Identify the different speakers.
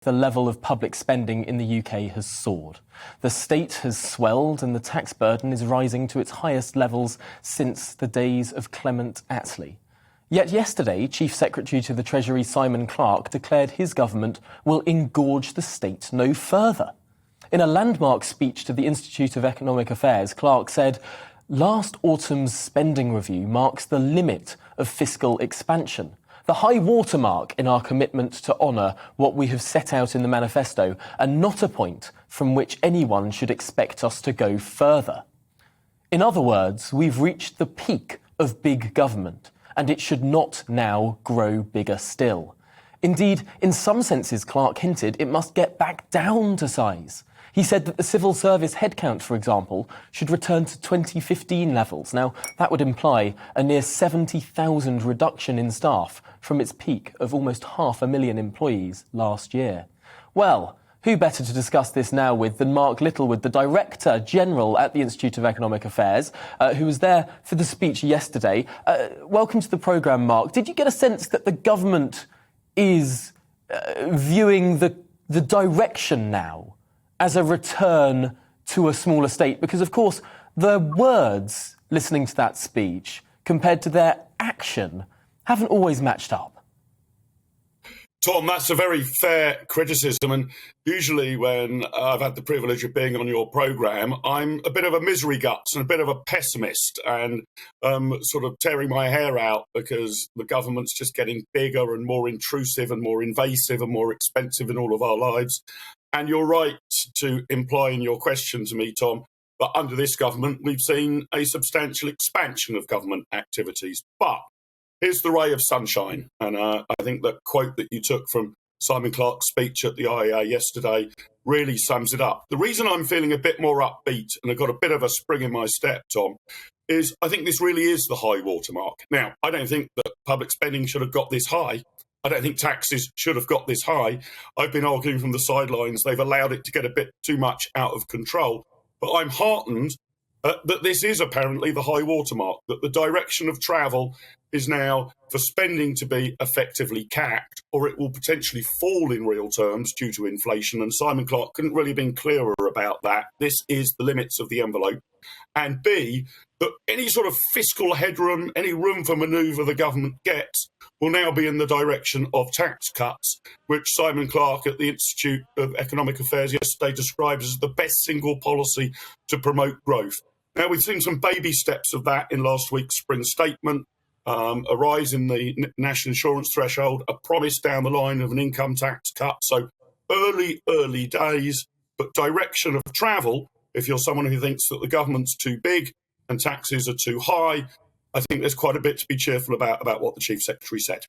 Speaker 1: The level of public spending in the UK has soared. The state has swelled and the tax burden is rising to its highest levels since the days of Clement Attlee. Yet yesterday, Chief Secretary to the Treasury Simon Clarke declared his government will engorge the state no further. In a landmark speech to the Institute of Economic Affairs, Clarke said, "Last autumn's spending review marks the limit of fiscal expansion, the high watermark in our commitment to honour what we have set out in the manifesto, and not a point from which anyone should expect us to go further." In other words, we've reached the peak of big government, and it should not now grow bigger still. Indeed, in some senses, Clarke hinted it must get back down to size. He said that the civil service headcount, for example, should return to 2015 levels. Now, that would imply a near 70,000 reduction in staff from its peak of almost 500,000 employees last year. Well, who better to discuss this now with than Mark Littlewood, the Director General at the Institute of Economic Affairs, who was there for the speech yesterday. Welcome to the programme, Mark. Did you get a sense that the government is viewing the direction now as a return to a smaller state? Because, of course, the words listening to that speech compared to their action haven't always matched up.
Speaker 2: Tom, that's a very fair criticism, and usually when I've had the privilege of being on your programme, I'm a bit of a misery guts and a bit of a pessimist and sort of tearing my hair out because the government's just getting bigger and more intrusive and more invasive and more expensive in all of our lives. And you're right to imply in your question to me, Tom, that under this government we've seen a substantial expansion of government activities. But here's the ray of sunshine, and I think that quote that you took from Simon Clarke's speech at the IEA yesterday really sums it up. The reason I'm feeling a bit more upbeat and I've got a bit of a spring in my step, Tom, is I think this really is the high watermark. Now, I don't think that public spending should have got this high. I don't think taxes should have got this high. I've been arguing from the sidelines they've allowed it to get a bit too much out of control. But I'm heartened that this is apparently the high watermark, that the direction of travel is now for spending to be effectively capped, or it will potentially fall in real terms due to inflation. And Simon Clarke couldn't really have been clearer about that. This is the limits of the envelope. And B, that any sort of fiscal headroom, any room for manoeuvre the government gets will now be in the direction of tax cuts, which Simon Clarke at the Institute of Economic Affairs yesterday described as the best single policy to promote growth. Now, we've seen some baby steps of that in last week's spring statement, a rise in the national insurance threshold, a promise down the line of an income tax cut. So early days, but direction of travel, if you're someone who thinks that the government's too big and taxes are too high, I think there's quite a bit to be cheerful about what the Chief Secretary said.